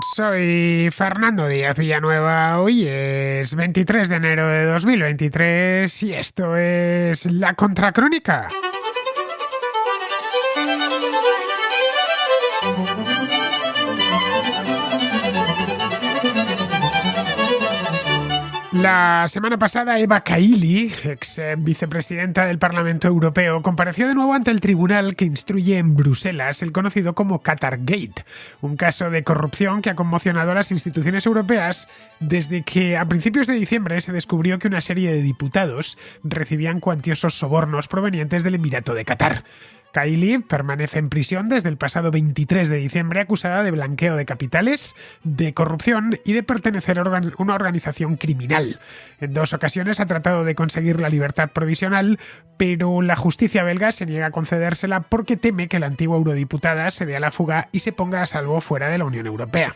Soy Fernando Díaz Villanueva, hoy es 23 de enero de 2023 y esto es La Contracrónica. La semana pasada Eva Kaili, ex vicepresidenta del Parlamento Europeo, compareció de nuevo ante el tribunal que instruye en Bruselas el conocido como Qatargate, un caso de corrupción que ha conmocionado a las instituciones europeas desde que a principios de diciembre se descubrió que una serie de diputados recibían cuantiosos sobornos provenientes del Emirato de Qatar. Kaili permanece en prisión desde el pasado 23 de diciembre acusada de blanqueo de capitales, de corrupción y de pertenecer a una organización criminal. En 2 ocasiones ha tratado de conseguir la libertad provisional, pero la justicia belga se niega a concedérsela porque teme que la antigua eurodiputada se dé a la fuga y se ponga a salvo fuera de la Unión Europea.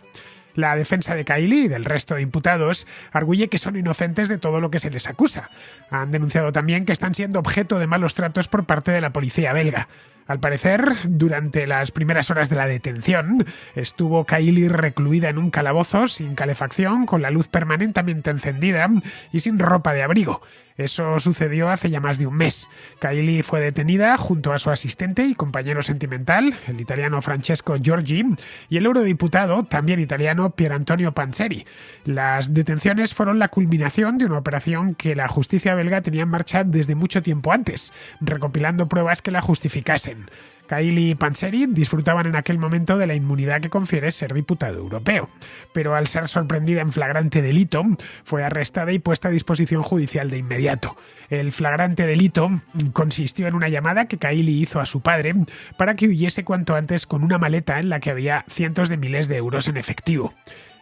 La defensa de Kaili y del resto de imputados arguye que son inocentes de todo lo que se les acusa. Han denunciado también que están siendo objeto de malos tratos por parte de la policía belga. Al parecer, durante las primeras horas de la detención, estuvo Kaili recluida en un calabozo sin calefacción, con la luz permanentemente encendida y sin ropa de abrigo. Eso sucedió hace ya más de un mes. Kaili fue detenida junto a su asistente y compañero sentimental, el italiano Francesco Giorgi, y el eurodiputado, también italiano, Pierantonio Panzeri. Las detenciones fueron la culminación de una operación que la justicia belga tenía en marcha desde mucho tiempo antes, recopilando pruebas que la justificasen. Kaili y Panzeri disfrutaban en aquel momento de la inmunidad que confiere ser diputado europeo, pero al ser sorprendida en flagrante delito, fue arrestada y puesta a disposición judicial de inmediato. El flagrante delito consistió en una llamada que Kaili hizo a su padre para que huyese cuanto antes con una maleta en la que había cientos de miles de euros en efectivo.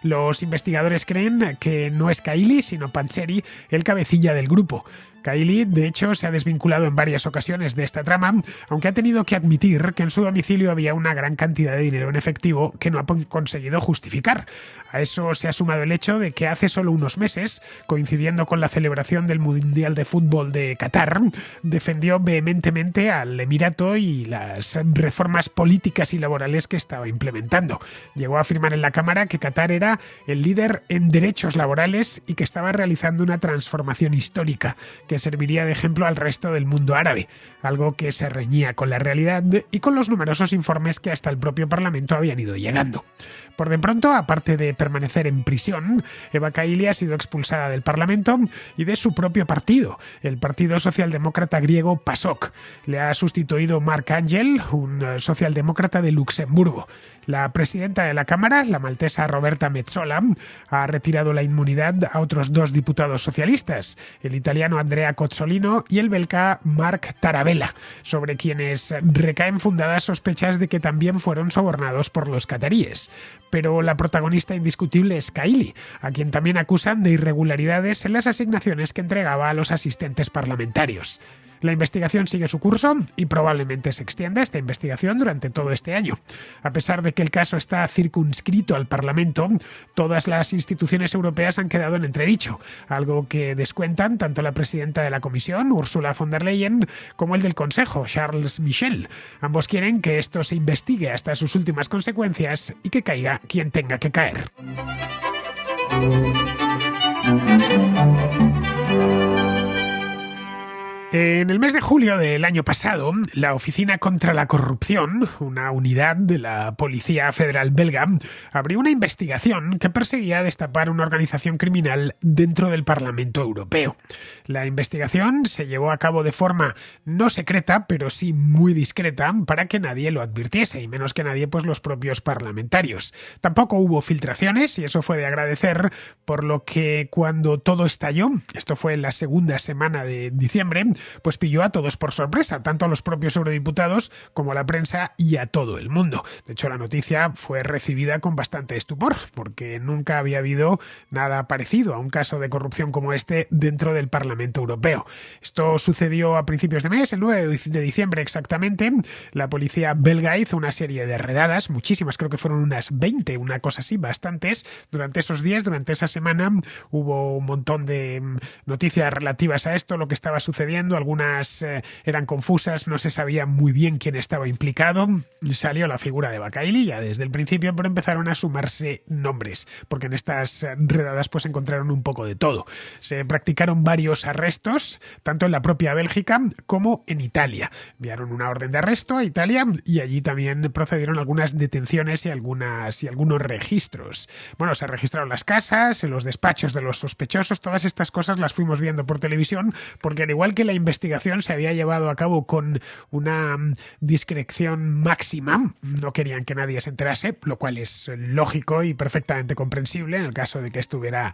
Los investigadores creen que no es Kaili, sino Panzeri, el cabecilla del grupo. Kaili, de hecho, se ha desvinculado en varias ocasiones de esta trama, aunque ha tenido que admitir que en su domicilio había una gran cantidad de dinero en efectivo que no ha conseguido justificar. A eso se ha sumado el hecho de que hace solo unos meses, coincidiendo con la celebración del Mundial de Fútbol de Qatar, defendió vehementemente al Emirato y las reformas políticas y laborales que estaba implementando. Llegó a afirmar en la Cámara que Qatar era el líder en derechos laborales y que estaba realizando una transformación histórica que serviría de ejemplo al resto del mundo árabe, algo que se reñía con la realidad y con los numerosos informes que hasta el propio Parlamento habían ido llegando. Por de pronto, aparte de permanecer en prisión, Eva Kaili ha sido expulsada del Parlamento y de su propio partido, el Partido Socialdemócrata griego PASOK. Le ha sustituido Marc Angel, un socialdemócrata de Luxemburgo. La presidenta de la Cámara, la maltesa Roberta Metsola, ha retirado la inmunidad a otros 2 diputados socialistas, el italiano Andrea Cozzolino y el belga Marc Tarabella, sobre quienes recaen fundadas sospechas de que también fueron sobornados por los cataríes. Pero la protagonista indiscutible es Kaili, a quien también acusan de irregularidades en las asignaciones que entregaba a los asistentes parlamentarios. La investigación sigue su curso y probablemente se extienda esta investigación durante todo este año. A pesar de que el caso está circunscrito al Parlamento, todas las instituciones europeas han quedado en entredicho, algo que descuentan tanto la presidenta de la Comisión, Ursula von der Leyen, como el del Consejo, Charles Michel. Ambos quieren que esto se investigue hasta sus últimas consecuencias y que caiga quien tenga que caer. En el mes de julio del año pasado, la Oficina contra la Corrupción, una unidad de la Policía Federal belga, abrió una investigación que perseguía destapar una organización criminal dentro del Parlamento Europeo. La investigación se llevó a cabo de forma no secreta, pero sí muy discreta, para que nadie lo advirtiese, y menos que nadie, pues los propios parlamentarios. Tampoco hubo filtraciones, y eso fue de agradecer, por lo que cuando todo estalló, esto fue en la segunda semana de diciembre, pues pilló a todos por sorpresa, tanto a los propios eurodiputados como a la prensa y a todo el mundo. De hecho, la noticia fue recibida con bastante estupor, porque nunca había habido nada parecido a un caso de corrupción como este dentro del Parlamento Europeo. Esto sucedió a principios de mes, el 9 de diciembre exactamente. La policía belga hizo una serie de redadas, muchísimas, creo que fueron unas 20, una cosa así, bastantes. Durante esos días, durante esa semana, hubo un montón de noticias relativas a esto, lo que estaba sucediendo, investigando, algunas eran confusas, no se sabía muy bien quién estaba implicado. Salió la figura de Eva Kaili ya desde el principio, pero empezaron a sumarse nombres, porque en estas redadas pues encontraron un poco de todo. Se practicaron varios arrestos, tanto en la propia Bélgica como en Italia. Enviaron una orden de arresto a Italia y allí también procedieron algunas detenciones y algunos registros. Bueno, se registraron las casas, en los despachos de los sospechosos, todas estas cosas las fuimos viendo por televisión, porque al igual que la investigación se había llevado a cabo con una discreción máxima, no querían que nadie se enterase, lo cual es lógico y perfectamente comprensible en el caso de que se hubiera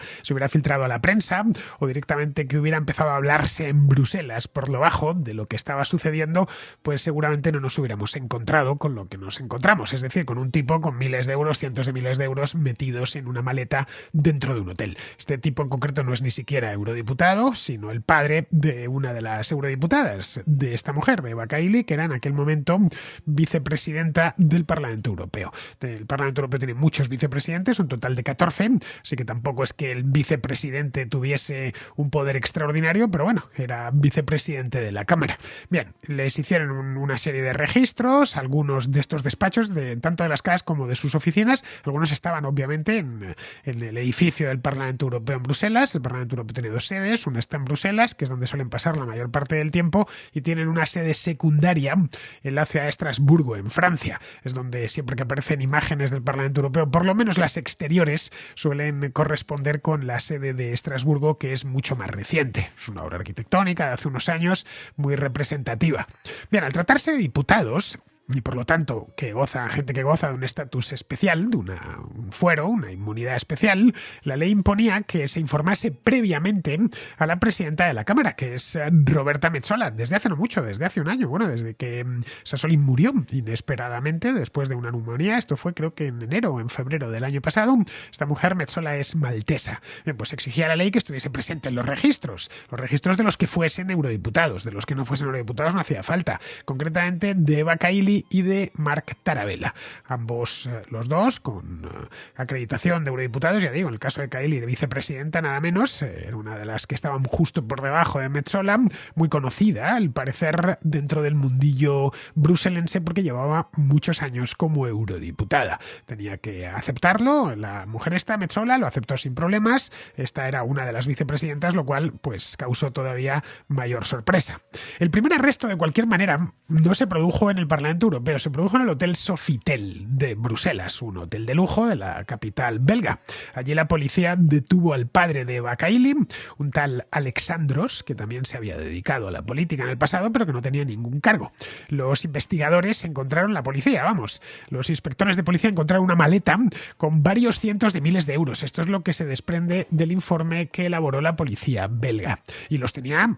filtrado a la prensa o directamente que hubiera empezado a hablarse en Bruselas por lo bajo de lo que estaba sucediendo, pues seguramente no nos hubiéramos encontrado con lo que nos encontramos, es decir, con un tipo con miles de euros, cientos de miles de euros metidos en una maleta dentro de un hotel. Este tipo en concreto no es ni siquiera eurodiputado, sino el padre de una de las eurodiputadas de esta mujer, de Eva Kaili, que era en aquel momento vicepresidenta del Parlamento Europeo. El Parlamento Europeo tiene muchos vicepresidentes, un total de 14, así que tampoco es que el vicepresidente tuviese un poder extraordinario, pero bueno, era vicepresidente de la Cámara. Bien, les hicieron una serie de registros, algunos de estos despachos, tanto de las casas como de sus oficinas. Algunos estaban obviamente en el edificio del Parlamento Europeo en Bruselas. El Parlamento Europeo tiene dos sedes, una está en Bruselas, que es donde suelen pasar la mayor parte del tiempo, y tienen una sede secundaria en la ciudad de Estrasburgo, en Francia. Es donde siempre que aparecen imágenes del Parlamento Europeo, por lo menos las exteriores, suelen corresponder con la sede de Estrasburgo, que es mucho más reciente. Es una obra arquitectónica de hace unos años muy representativa. Bien, al tratarse de diputados, y por lo tanto gente que goza de un estatus especial, de un fuero, una inmunidad especial, la ley imponía que se informase previamente a la presidenta de la Cámara, que es Roberta Metsola, desde hace no mucho, desde hace un año, bueno, desde que Sassoli murió inesperadamente después de una neumonía. Esto fue creo que en enero o en febrero del año pasado. Esta mujer, Metsola, es maltesa. Bien, pues exigía a la ley que estuviese presente en los registros de los que fuesen eurodiputados. De los que no fuesen eurodiputados no hacía falta, concretamente de Eva Kaili y de Marc Tarabella, ambos los dos con acreditación de eurodiputados. Ya digo, en el caso de Kaili, de vicepresidenta, nada menos, era una de las que estaban justo por debajo de Metsola, muy conocida al parecer dentro del mundillo bruselense porque llevaba muchos años como eurodiputada. Tenía que aceptarlo, la mujer esta, Metsola, lo aceptó sin problemas. Esta era una de las vicepresidentas, lo cual pues causó todavía mayor sorpresa. El primer arresto, de cualquier manera, no se produjo en el Parlamento Europeo, se produjo en el Hotel Sofitel de Bruselas, un hotel de lujo de la capital belga. Allí la policía detuvo al padre de Eva Kaili, un tal Alexandros, que también se había dedicado a la política en el pasado, pero que no tenía ningún cargo. Los investigadores encontraron, los inspectores de policía encontraron una maleta con varios cientos de miles de euros. Esto es lo que se desprende del informe que elaboró la policía belga. Y los tenía,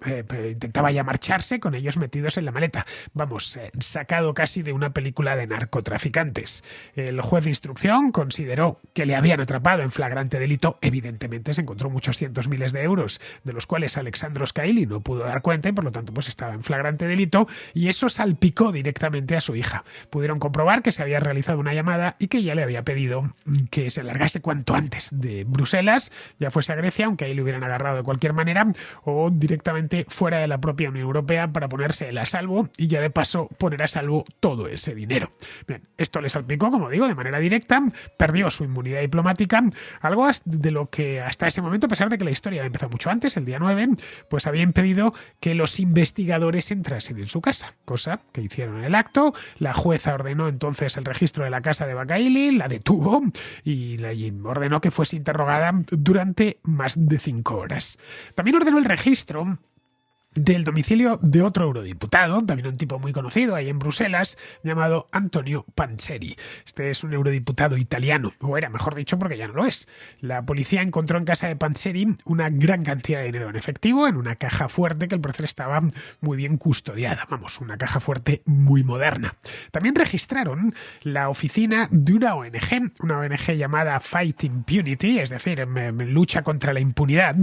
intentaba ya marcharse con ellos metidos en la maleta. Sacado casi de una película de narcotraficantes. El juez de instrucción consideró que le habían atrapado en flagrante delito. Evidentemente se encontró muchos cientos miles de euros, de los cuales Alexandros Kaili no pudo dar cuenta y por lo tanto pues estaba en flagrante delito, y eso salpicó directamente a su hija. Pudieron comprobar que se había realizado una llamada y que ella le había pedido que se largase cuanto antes de Bruselas, ya fuese a Grecia, aunque ahí le hubieran agarrado de cualquier manera, o directamente fuera de la propia Unión Europea para ponerse él a salvo y ya de paso poner a salvo todo ese dinero. Bien, esto le salpicó, como digo, de manera directa, perdió su inmunidad diplomática, algo de lo que hasta ese momento, a pesar de que la historia había empezado mucho antes, el día 9, pues había impedido que los investigadores entrasen en su casa, cosa que hicieron en el acto. La jueza ordenó entonces el registro de la casa de Eva Kaili, la detuvo y ordenó que fuese interrogada durante más de 5 horas. También ordenó el registro del domicilio de otro eurodiputado, también un tipo muy conocido ahí en Bruselas, llamado Antonio Panzeri. Este es un eurodiputado italiano, o era, mejor dicho, porque ya no lo es. La policía encontró en casa de Panzeri una gran cantidad de dinero en efectivo, en una caja fuerte que al parecer estaba muy bien custodiada. Una caja fuerte muy moderna. También registraron la oficina de una ONG llamada Fight Impunity, es decir, lucha contra la impunidad,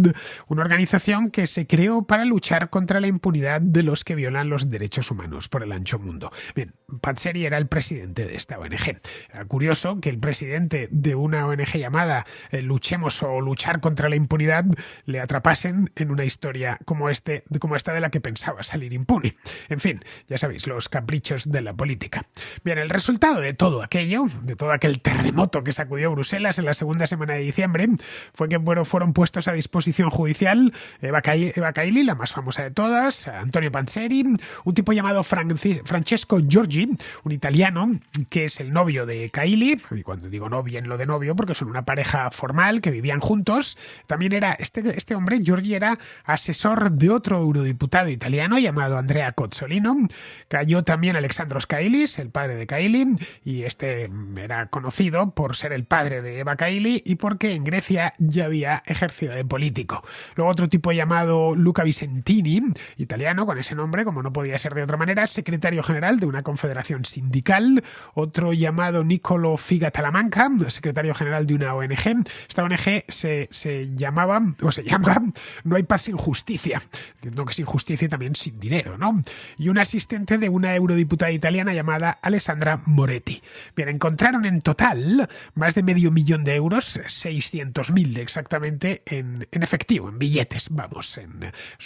una organización que se creó para luchar contra contra la impunidad de los que violan los derechos humanos por el ancho mundo. Bien, Panzeri era el presidente de esta ONG. Era curioso que el presidente de una ONG llamada Luchemos o Luchar contra la Impunidad le atrapasen en una historia como esta de la que pensaba salir impune. En fin, ya sabéis, los caprichos de la política. Bien, el resultado de todo aquello, de todo aquel terremoto que sacudió Bruselas en la segunda semana de diciembre, fue que fueron puestos a disposición judicial Eva Kaili, la más famosa de todas, Antonio Panzeri, un tipo llamado Francesco Giorgi, un italiano que es el novio de Kaili, y cuando digo novio en lo de novio porque son una pareja formal que vivían juntos. También era este hombre, Giorgi, era asesor de otro eurodiputado italiano llamado Andrea Cozzolino. Cayó también Alexandros Kailis, el padre de Kaili, y este era conocido por ser el padre de Eva Kaili y porque en Grecia ya había ejercido de político. Luego otro tipo llamado Luca Vicentini, italiano con ese nombre, como no podía ser de otra manera, secretario general de una confederación sindical. Otro llamado Niccolò Figa Talamanca, secretario general de una ONG. Esta ONG se llama No hay paz sin justicia. Entiendo que sin justicia y también sin dinero, ¿no? Y un asistente de una eurodiputada italiana llamada Alessandra Moretti. Bien, encontraron en total más de medio millón de euros, 600.000 exactamente, en efectivo, en billetes, vamos.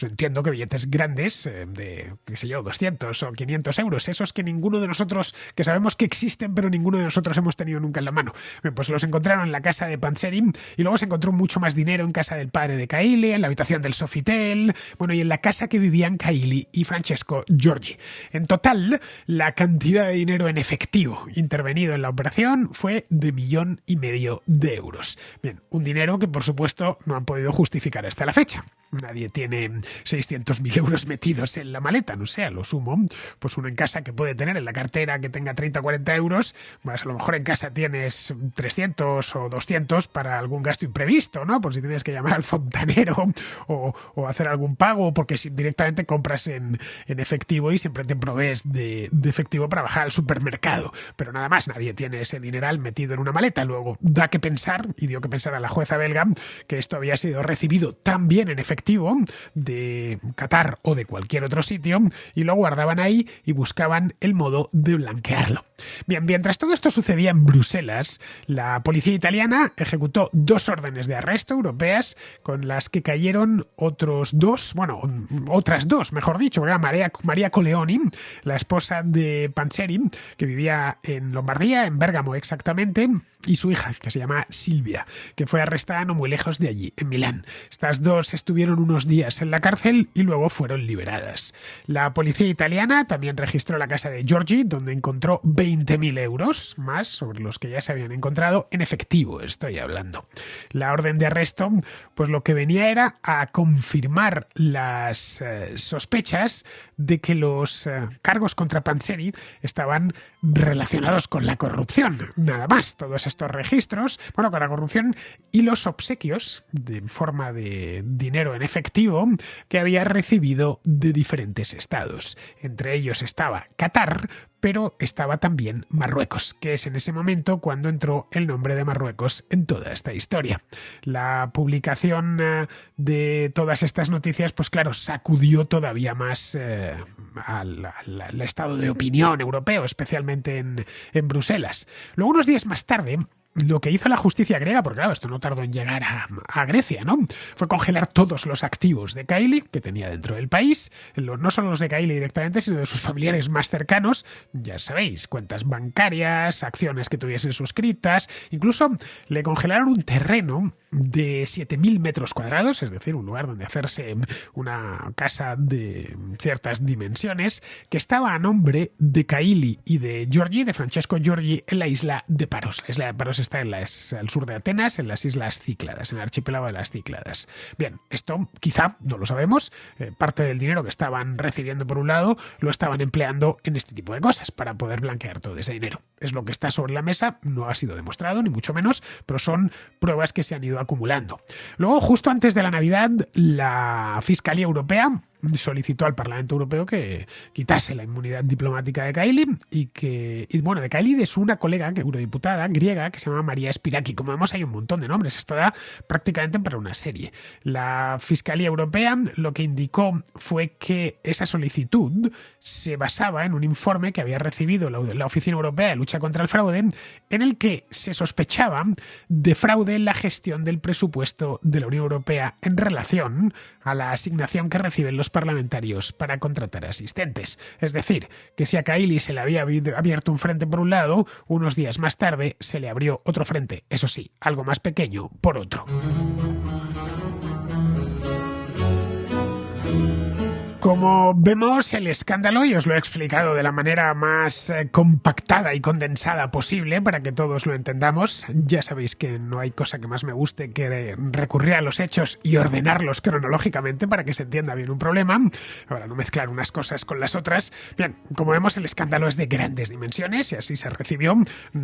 Entiendo que billetes grandes, de, qué sé yo, 200 o 500 euros, esos que ninguno de nosotros, que sabemos que existen, pero ninguno de nosotros hemos tenido nunca en la mano. Bien, pues los encontraron en la casa de Panzeri y luego se encontró mucho más dinero en casa del padre de Kaili, en la habitación del Sofitel, bueno, y en la casa que vivían Kaili y Francesco Giorgi. En total, la cantidad de dinero en efectivo intervenido en la operación fue de 1,5 millones de euros. Bien, un dinero que por supuesto no han podido justificar hasta la fecha. Nadie tiene 600.000 euros metidos en la maleta, no sé, a lo sumo, pues uno en casa que puede tener en la cartera que tenga 30 o 40 euros, pues a lo mejor en casa tienes 300 o 200 para algún gasto imprevisto, ¿no? Por si tienes que llamar al fontanero o hacer algún pago, porque si directamente compras en efectivo y siempre te provees de efectivo para bajar al supermercado. Pero nada más, nadie tiene ese dineral metido en una maleta. Luego da que pensar, y dio que pensar a la jueza belga, que esto había sido recibido también en efectivo de Qatar o de cualquier otro sitio y lo guardaban ahí y buscaban el modo de blanquearlo. Bien, mientras todo esto sucedía en Bruselas, la policía italiana ejecutó 2 órdenes de arresto europeas con las que cayeron otras dos, mejor dicho, era Maria Coleoni, la esposa de Panzeri, que vivía en Lombardía, en Bérgamo exactamente, y su hija, que se llama Silvia, que fue arrestada no muy lejos de allí, en Milán. Estas dos estuvieron unos días en la cárcel y luego fueron liberadas. La policía italiana también registró la casa de Giorgi, donde encontró 20.000 euros, más sobre los que ya se habían encontrado en efectivo, estoy hablando. La orden de arresto, pues lo que venía era a confirmar las sospechas de que los cargos contra Panzeri estaban relacionados con la corrupción, nada más. Todos estos registros, con la corrupción y los obsequios de forma de dinero en efectivo que había recibido de diferentes estados. Entre ellos estaba Qatar, pero estaba también Marruecos, que es en ese momento cuando entró el nombre de Marruecos en toda esta historia. La publicación de todas estas noticias, pues claro, sacudió todavía más al estado de opinión europeo, especialmente en Bruselas. Luego, unos días más tarde, lo que hizo la justicia griega, porque claro, esto no tardó en llegar a Grecia, ¿no? Fue congelar todos los activos de Kaili que tenía dentro del país, no solo los de Kaili directamente, sino de sus familiares más cercanos, ya sabéis, cuentas bancarias, acciones que tuviesen suscritas, incluso le congelaron un terreno de 7.000 metros cuadrados, es decir, un lugar donde hacerse una casa de ciertas dimensiones, que estaba a nombre de Kaili y de Giorgi, de Francesco Giorgi, en la isla de Paros. La isla de Paros está al sur de Atenas, en las Islas Cícladas, en el archipiélago de las Cícladas. Bien, esto quizá, no lo sabemos, parte del dinero que estaban recibiendo por un lado lo estaban empleando en este tipo de cosas para poder blanquear todo ese dinero. Es lo que está sobre la mesa, no ha sido demostrado, ni mucho menos, pero son pruebas que se han ido acumulando. Luego, justo antes de la Navidad, la Fiscalía Europea solicitó al Parlamento Europeo que quitase la inmunidad diplomática de Kaili de Kaili y de su una colega, eurodiputada griega, que se llama María Spiraki. Como vemos, hay un montón de nombres. Esto da prácticamente para una serie. La Fiscalía Europea lo que indicó fue que esa solicitud se basaba en un informe que había recibido la Oficina Europea de Lucha contra el Fraude, en el que se sospechaba de fraude en la gestión del presupuesto de la Unión Europea en relación a la asignación que reciben los parlamentarios para contratar asistentes. Es decir, que si a Kaili se le había abierto un frente por un lado, unos días más tarde se le abrió otro frente, eso sí, algo más pequeño, por otro. Como vemos, el escándalo, y os lo he explicado de la manera más compactada y condensada posible para que todos lo entendamos. Ya sabéis que no hay cosa que más me guste que recurrir a los hechos y ordenarlos cronológicamente para que se entienda bien un problema. Ahora, no mezclar unas cosas con las otras. Bien, como vemos, el escándalo es de grandes dimensiones y así se recibió,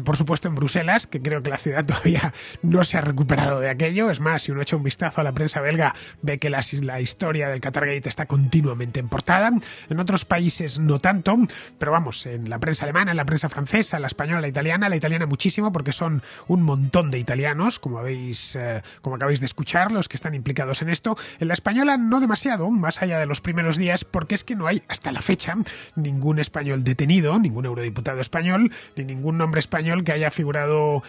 por supuesto, en Bruselas, que creo que la ciudad todavía no se ha recuperado de aquello. Es más, si uno echa un vistazo a la prensa belga, ve que la historia del Qatargate está continuamente en portada. En otros países no tanto, pero vamos, en la prensa alemana, en la prensa francesa, la española, la italiana muchísimo, porque son un montón de italianos, como acabáis de escuchar, los que están implicados en esto. En la española no demasiado, más allá de los primeros días, porque es que no hay hasta la fecha ningún español detenido, ningún eurodiputado español, ni ningún nombre español que haya figurado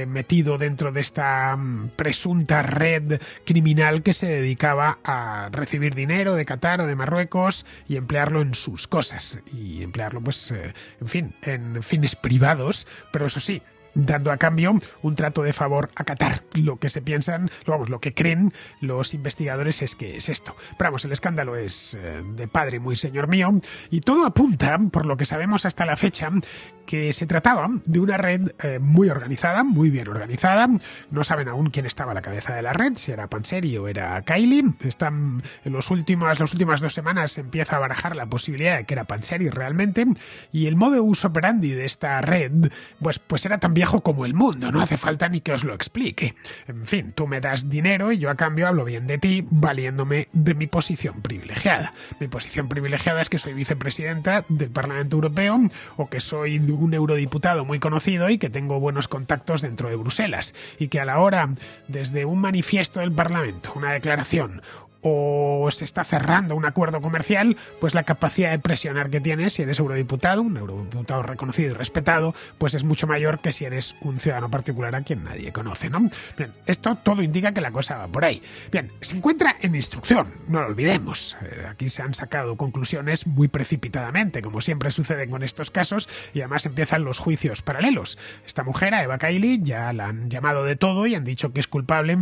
metido dentro de esta presunta red criminal que se dedicaba a recibir dinero de Qatar o de Marruecos y emplearlo en sus cosas y emplearlo en fines privados, pero eso sí, dando a cambio un trato de favor a Qatar. Lo que creen los investigadores es que es esto. Pero vamos, el escándalo es de padre muy señor mío, y todo apunta, por lo que sabemos hasta la fecha, que se trataba de una red muy organizada, muy bien organizada. No saben aún quién estaba a la cabeza de la red, si era Panzeri o era Kaili. En las últimas 2 semanas se empieza a barajar la posibilidad de que era Panzeri realmente, y el modus operandi de esta red pues era también viejo como el mundo, no hace falta ni que os lo explique. En fin, tú me das dinero y yo a cambio hablo bien de ti, valiéndome de mi posición privilegiada. Mi posición privilegiada es que soy vicepresidenta del Parlamento Europeo o que soy un eurodiputado muy conocido y que tengo buenos contactos dentro de Bruselas, y que a la hora, desde un manifiesto del Parlamento, una declaración, o se está cerrando un acuerdo comercial, pues la capacidad de presionar que tienes si eres eurodiputado, un eurodiputado reconocido y respetado, pues es mucho mayor que si eres un ciudadano particular a quien nadie conoce, ¿no? Bien, esto todo indica que la cosa va por ahí. Bien, se encuentra en instrucción, no lo olvidemos. Aquí se han sacado conclusiones muy precipitadamente, como siempre sucede con estos casos, y además empiezan los juicios paralelos. Esta mujer, a Eva Kaili, ya la han llamado de todo y han dicho que es culpable,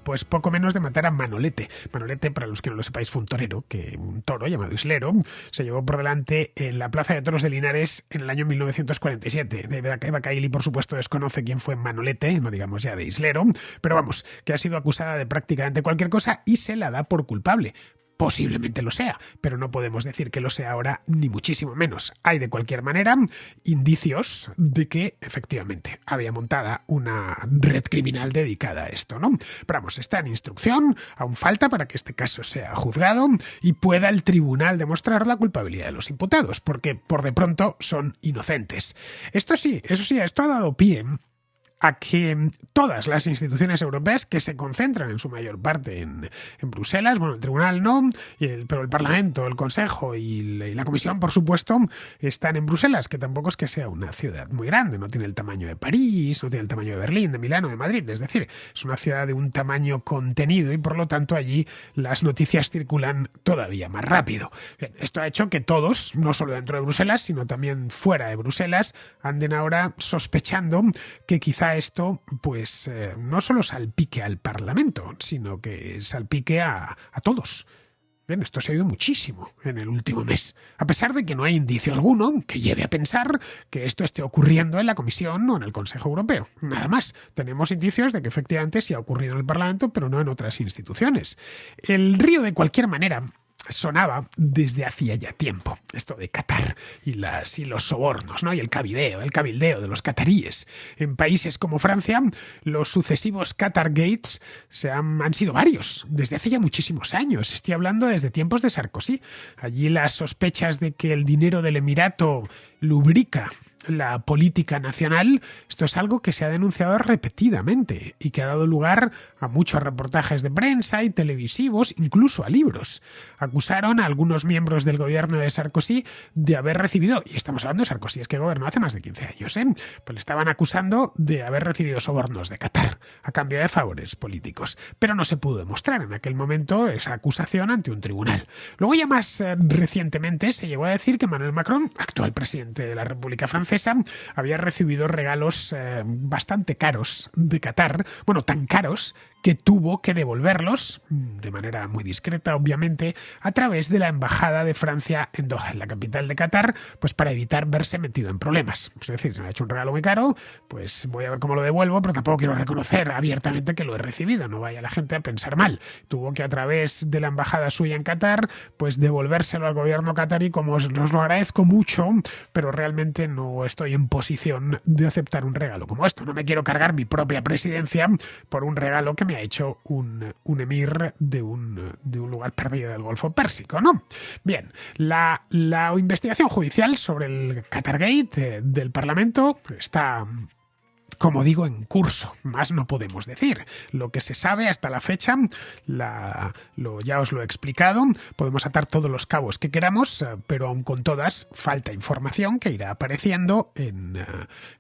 pues poco menos de matar a Manolete. Manolete, para los que no lo sepáis, fue un torero, un toro llamado Islero, se llevó por delante en la Plaza de Toros de Linares en el año 1947. Eva Kaili, por supuesto, desconoce quién fue Manolete, no digamos ya de Islero, pero vamos, que ha sido acusada de prácticamente cualquier cosa y se la da por culpable. Posiblemente lo sea, pero no podemos decir que lo sea ahora, ni muchísimo menos. Hay, de cualquier manera, indicios de que, efectivamente, había montada una red criminal dedicada a esto, ¿no? Pero vamos, está en instrucción, aún falta para que este caso sea juzgado y pueda el tribunal demostrar la culpabilidad de los imputados, porque por de pronto son inocentes. Esto sí, esto ha dado pie a que todas las instituciones europeas, que se concentran en su mayor parte en Bruselas, bueno, el tribunal no, pero el Parlamento, el Consejo y la Comisión, por supuesto, están en Bruselas, que tampoco es que sea una ciudad muy grande, no tiene el tamaño de París, no tiene el tamaño de Berlín, de Milán o de Madrid, es decir, es una ciudad de un tamaño contenido y por lo tanto allí las noticias circulan todavía más rápido. Bien, esto ha hecho que todos, no solo dentro de Bruselas, sino también fuera de Bruselas, anden ahora sospechando que quizá esto, pues, no solo salpique al Parlamento, sino que salpique a todos. Bien, esto se ha oído muchísimo en el último mes, a pesar de que no hay indicio alguno que lleve a pensar que esto esté ocurriendo en la Comisión o en el Consejo Europeo. Nada más, tenemos indicios de que efectivamente sí ha ocurrido en el Parlamento, pero no en otras instituciones. El río, de cualquier manera, sonaba desde hacía ya tiempo, esto de Qatar y los sobornos, ¿no? Y el cabildeo de los cataríes. En países como Francia, los sucesivos Qatar Gates han sido varios, desde hace ya muchísimos años. Estoy hablando desde tiempos de Sarkozy. Allí las sospechas de que el dinero del Emirato lubrica la política nacional, esto es algo que se ha denunciado repetidamente y que ha dado lugar a muchos reportajes de prensa y televisivos, incluso a libros. Acusaron a algunos miembros del gobierno de Sarkozy de haber recibido, y estamos hablando de Sarkozy, es que gobernó hace más de 15 años, pues le estaban acusando de haber recibido sobornos de Qatar a cambio de favores políticos, pero no se pudo demostrar en aquel momento esa acusación ante un tribunal. Luego ya más recientemente se llegó a decir que Emmanuel Macron, actual presidente de la República Francesa, había recibido regalos bastante caros de Qatar, bueno, tan caros que tuvo que devolverlos, de manera muy discreta obviamente, a través de la Embajada de Francia en Doha, en la capital de Qatar, pues para evitar verse metido en problemas. Es decir, se me ha hecho un regalo muy caro, pues voy a ver cómo lo devuelvo, pero tampoco quiero reconocer abiertamente que lo he recibido, no vaya la gente a pensar mal. Tuvo que a través de la Embajada suya en Qatar, pues devolvérselo al gobierno qatarí, como os lo agradezco mucho, pero realmente no estoy en posición de aceptar un regalo como esto. No me quiero cargar mi propia presidencia por un regalo que me ha hecho un emir de un lugar perdido del Golfo Pérsico, ¿no? Bien, la investigación judicial sobre el Qatargate del Parlamento está, como digo, en curso. Más no podemos decir. Lo que se sabe hasta la fecha, ya os lo he explicado. Podemos atar todos los cabos que queramos, pero aun con todas, falta información que irá apareciendo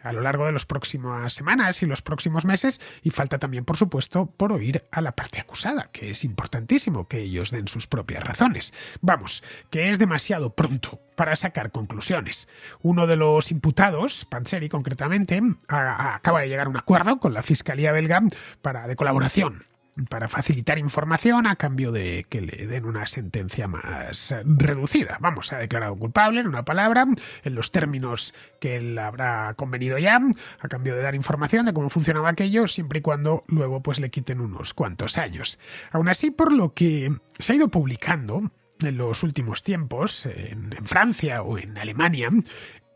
a lo largo de las próximas semanas y los próximos meses. Y falta también, por supuesto, por oír a la parte acusada, que es importantísimo que ellos den sus propias razones. Vamos, que es demasiado pronto para sacar conclusiones. Uno de los imputados, Panzeri concretamente, acaba de llegar a un acuerdo con la Fiscalía belga de colaboración para facilitar información a cambio de que le den una sentencia más reducida. Vamos, se ha declarado culpable, en una palabra, en los términos que él habrá convenido ya, a cambio de dar información de cómo funcionaba aquello, siempre y cuando luego pues le quiten unos cuantos años. Aún así, por lo que se ha ido publicando en los últimos tiempos, en Francia o en Alemania,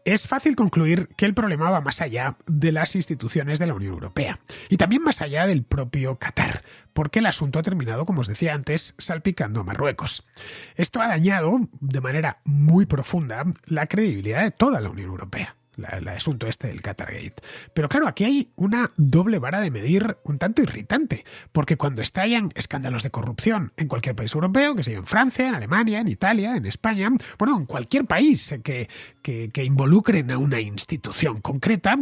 es fácil concluir que el problema va más allá de las instituciones de la Unión Europea y también más allá del propio Qatar, porque el asunto ha terminado, como os decía antes, salpicando a Marruecos. Esto ha dañado de manera muy profunda la credibilidad de toda la Unión Europea. El asunto este del Qatargate. Pero claro, aquí hay una doble vara de medir un tanto irritante, porque cuando estallan escándalos de corrupción en cualquier país europeo, que sea en Francia, en Alemania, en Italia, en España, bueno, en cualquier país que involucren a una institución concreta,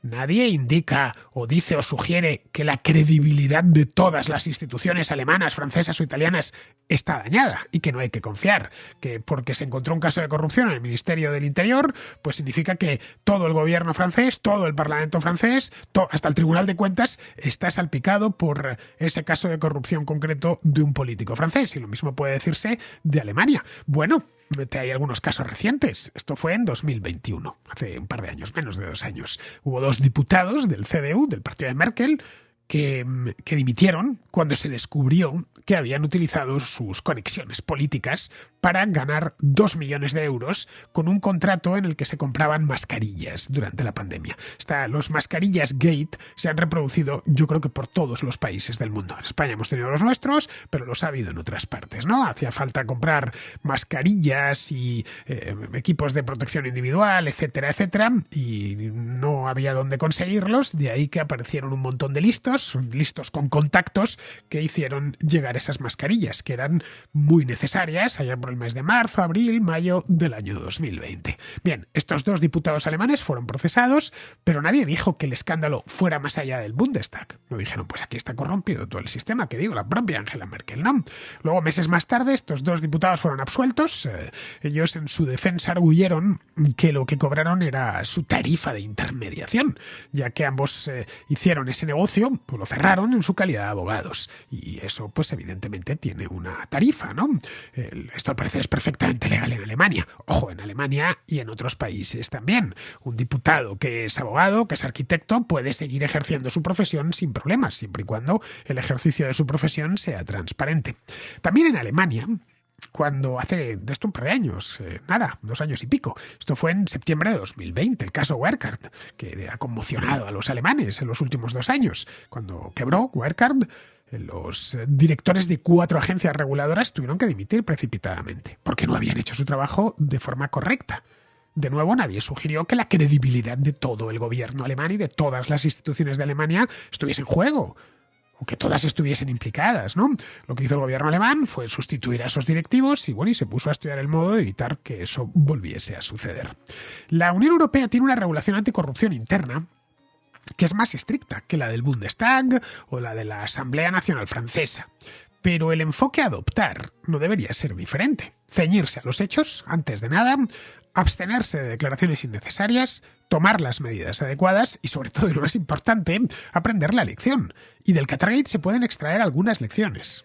nadie indica o dice o sugiere que la credibilidad de todas las instituciones alemanas, francesas o italianas está dañada y que no hay que confiar, que porque se encontró un caso de corrupción en el Ministerio del Interior, pues significa que todo el gobierno francés, todo el Parlamento francés, hasta el Tribunal de Cuentas está salpicado por ese caso de corrupción concreto de un político francés, y lo mismo puede decirse de Alemania. Bueno, hay algunos casos recientes. Esto fue en 2021, hace un par de años, menos de 2 años. Hubo 2 diputados del CDU, del partido de Merkel, que dimitieron cuando se descubrió que habían utilizado sus conexiones políticas para ganar 2 millones de euros con un contrato en el que se compraban mascarillas durante la pandemia. Los mascarillas Gate se han reproducido, yo creo que por todos los países del mundo. En España hemos tenido los nuestros, pero los ha habido en otras partes, ¿no? Hacía falta comprar mascarillas y equipos de protección individual, etcétera, etcétera, y no había dónde conseguirlos, de ahí que aparecieron un montón de listos con contactos que hicieron llegar esas mascarillas, que eran muy necesarias allá por el mes de marzo, abril, mayo del año 2020. Bien, estos 2 diputados alemanes fueron procesados, pero nadie dijo que el escándalo fuera más allá del Bundestag. No dijeron, pues aquí está corrompido todo el sistema, que digo, la propia Angela Merkel, ¿no? Luego, meses más tarde, estos 2 diputados fueron absueltos. Ellos en su defensa arguyeron que lo que cobraron era su tarifa de intermediación, ya que ambos hicieron ese negocio, pues lo cerraron en su calidad de abogados. Y eso, pues evidentemente tiene una tarifa, ¿no? Esto al parecer es perfectamente legal en Alemania. Ojo, en Alemania y en otros países también. Un diputado que es abogado, que es arquitecto, puede seguir ejerciendo su profesión sin problemas, siempre y cuando el ejercicio de su profesión sea transparente. También en Alemania cuando hace de esto un par de años, nada, 2 años y pico. Esto fue en septiembre de 2020, el caso Wirecard, que ha conmocionado a los alemanes en los últimos 2 años. Cuando quebró Wirecard, los directores de 4 agencias reguladoras tuvieron que dimitir precipitadamente, porque no habían hecho su trabajo de forma correcta. De nuevo, nadie sugirió que la credibilidad de todo el gobierno alemán y de todas las instituciones de Alemania estuviese en juego, o que todas estuviesen implicadas, ¿no? Lo que hizo el gobierno alemán fue sustituir a esos directivos y se puso a estudiar el modo de evitar que eso volviese a suceder. La Unión Europea tiene una regulación anticorrupción interna que es más estricta que la del Bundestag o la de la Asamblea Nacional Francesa. Pero el enfoque a adoptar no debería ser diferente. Ceñirse a los hechos, antes de nada, abstenerse de declaraciones innecesarias, tomar las medidas adecuadas y, sobre todo, y lo más importante, aprender la lección. Y del Qatargate se pueden extraer algunas lecciones.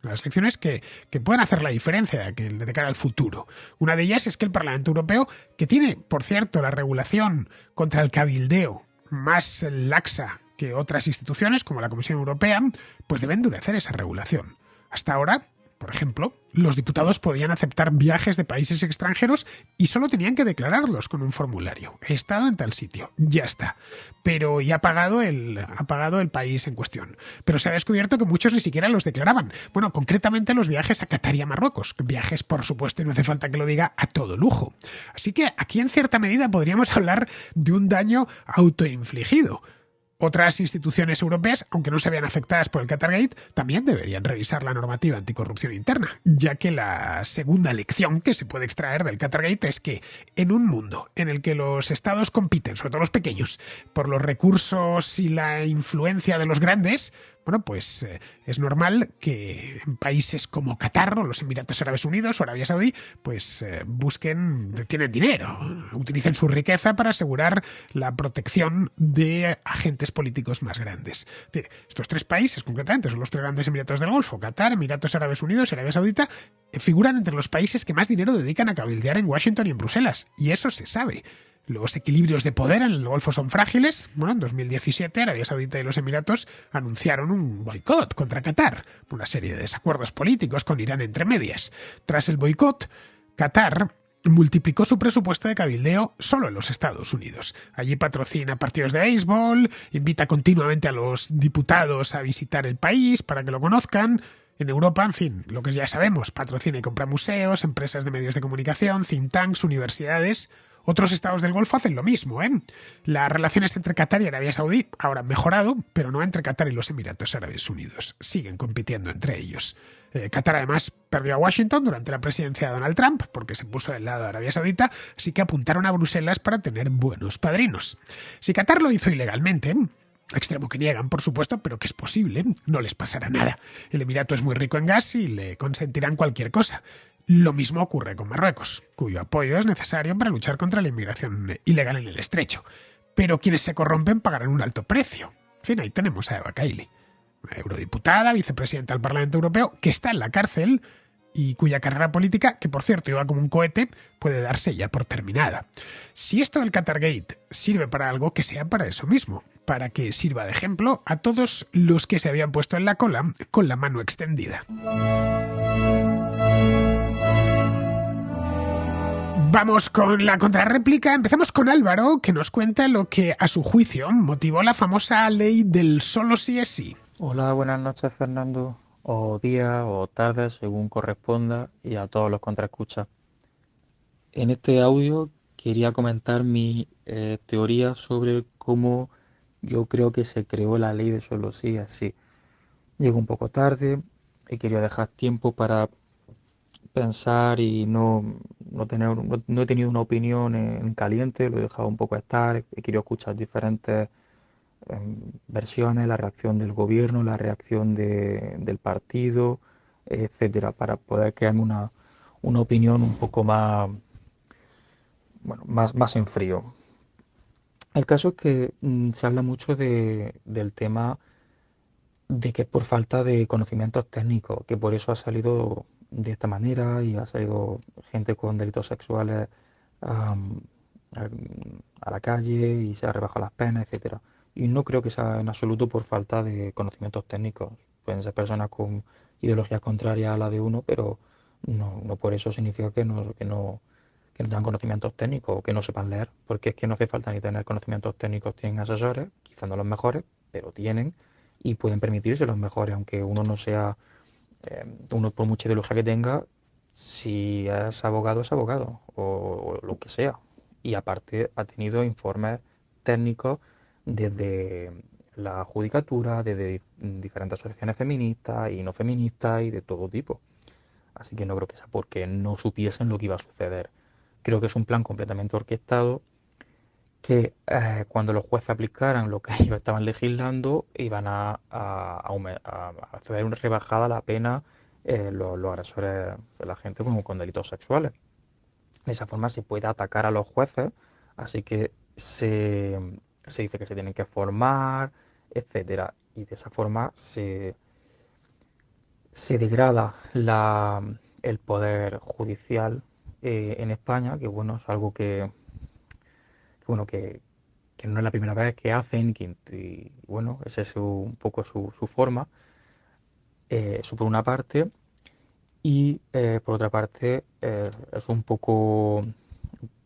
Las lecciones que pueden hacer la diferencia de cara al futuro. Una de ellas es que el Parlamento Europeo, que tiene, por cierto, la regulación contra el cabildeo más laxa que otras instituciones, como la Comisión Europea, pues debe endurecer esa regulación. Hasta ahora, por ejemplo, los diputados podían aceptar viajes de países extranjeros y solo tenían que declararlos con un formulario. He estado en tal sitio, ya está. Pero ya ha pagado el país en cuestión. Pero se ha descubierto que muchos ni siquiera los declaraban. Bueno, concretamente los viajes a Qatar y a Marruecos. Viajes, por supuesto, y no hace falta que lo diga, a todo lujo. Así que aquí en cierta medida podríamos hablar de un daño autoinfligido. Otras instituciones europeas, aunque no se vean afectadas por el Qatargate, también deberían revisar la normativa anticorrupción interna, ya que la segunda lección que se puede extraer del Qatargate es que en un mundo en el que los estados compiten, sobre todo los pequeños, por los recursos y la influencia de los grandes, bueno, pues es normal que en países como Qatar o los Emiratos Árabes Unidos o Arabia Saudí, pues tienen dinero, utilicen su riqueza para asegurar la protección de agentes políticos más grandes. Es decir, estos 3 países, concretamente, son los 3 grandes Emiratos del Golfo: Qatar, Emiratos Árabes Unidos y Arabia Saudita, figuran entre los países que más dinero dedican a cabildear en Washington y en Bruselas. Y eso se sabe. Los equilibrios de poder en el Golfo son frágiles. Bueno, en 2017 Arabia Saudita y los Emiratos anunciaron un boicot contra Qatar, una serie de desacuerdos políticos con Irán entre medias. Tras el boicot, Qatar multiplicó su presupuesto de cabildeo solo en los Estados Unidos. Allí patrocina partidos de béisbol, invita continuamente a los diputados a visitar el país para que lo conozcan. En Europa, en fin, lo que ya sabemos, patrocina y compra museos, empresas de medios de comunicación, think tanks, universidades. Otros estados del Golfo hacen lo mismo, ¿eh? Las relaciones entre Qatar y Arabia Saudí ahora han mejorado, pero no entre Qatar y los Emiratos Árabes Unidos. Siguen compitiendo entre ellos. Qatar además perdió a Washington durante la presidencia de Donald Trump porque se puso del lado de Arabia Saudita, así que apuntaron a Bruselas para tener buenos padrinos. Si Qatar lo hizo ilegalmente, extremo que niegan, por supuesto, pero que es posible, no les pasará nada. El Emirato es muy rico en gas y le consentirán cualquier cosa. Lo mismo ocurre con Marruecos, cuyo apoyo es necesario para luchar contra la inmigración ilegal en el estrecho. Pero quienes se corrompen pagarán un alto precio. En fin, ahí tenemos a Eva Kaili, una eurodiputada, vicepresidenta del Parlamento Europeo, que está en la cárcel y cuya carrera política, que por cierto iba como un cohete, puede darse ya por terminada. Si esto del Qatargate sirve para algo, que sea para eso mismo, para que sirva de ejemplo a todos los que se habían puesto en la cola con la mano extendida. Vamos con la contrarréplica. Empezamos con Álvaro, que nos cuenta lo que, a su juicio, motivó la famosa ley del solo sí es sí. Hola, buenas noches Fernando, o día o tarde, según corresponda, y a todos los contraescuchas. En este audio quería comentar mi teoría sobre cómo yo creo que se creó la ley de solo sí es sí. Llego un poco tarde, he querido dejar tiempo para pensar y no he tenido una opinión en caliente, lo he dejado un poco estar, he querido escuchar diferentes versiones, la reacción del gobierno, la reacción del partido, etcétera, para poder crearme una opinión un poco más, bueno, más en frío. El caso es que se habla mucho del tema de que por falta de conocimientos técnicos, que por eso ha salido de esta manera y ha salido gente con delitos sexuales am, a, a la calle y se ha rebajado las penas, etcétera. Y no creo que sea en absoluto por falta de conocimientos técnicos. Pueden ser personas con ideologías contrarias a la de uno, pero No por eso significa que no tengan conocimientos técnicos o que no sepan leer, porque es que no hace falta ni tener conocimientos técnicos, tienen asesores, quizás no los mejores, pero tienen y pueden permitirse los mejores, aunque uno no sea, uno por mucha ideología que tenga, si es abogado o lo que sea. Y aparte ha tenido informes técnicos desde la judicatura, desde diferentes asociaciones feministas y no feministas y de todo tipo. Así que no creo que sea porque no supiesen lo que iba a suceder. Creo que es un plan completamente orquestado que cuando los jueces aplicaran lo que ellos estaban legislando, iban a hacer una rebajada a la pena los agresores de la gente como con delitos sexuales. De esa forma se puede atacar a los jueces, así que se dice que se tienen que formar, etcétera. Y de esa forma se degrada el poder judicial en España, que bueno, es algo bueno, que no es la primera vez que hacen, y bueno, esa es un poco su forma, eso por una parte, y por otra parte es un poco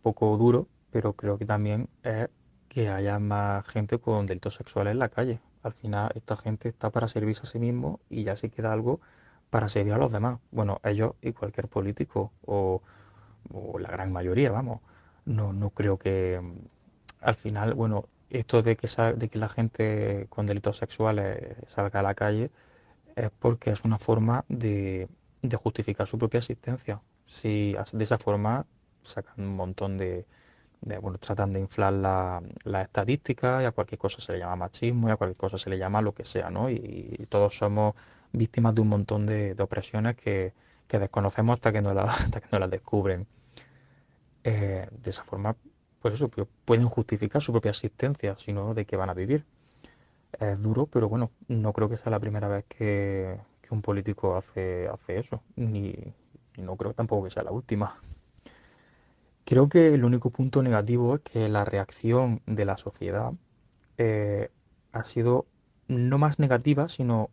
duro, pero creo que también es que haya más gente con delitos sexuales en la calle. Al final, esta gente está para servirse a sí mismo y ya si queda algo para servir a los demás. Bueno, ellos y cualquier político, o la gran mayoría, vamos. No creo que al final, bueno, esto de que la gente con delitos sexuales salga a la calle es porque es una forma de justificar su propia existencia. Si de esa forma sacan un montón bueno, tratan de inflar la estadística y a cualquier cosa se le llama machismo y a cualquier cosa se le llama lo que sea, ¿no? Y todos somos víctimas de un montón de opresiones que desconocemos hasta que hasta que no las descubren. De esa forma, pues eso, pues pueden justificar su propia existencia, sino de qué van a vivir. Es duro, pero bueno, no creo que sea la primera vez que un político hace eso, ni no creo tampoco que sea la última. Creo que el único punto negativo es que la reacción de la sociedad eh, ha sido no más negativa, sino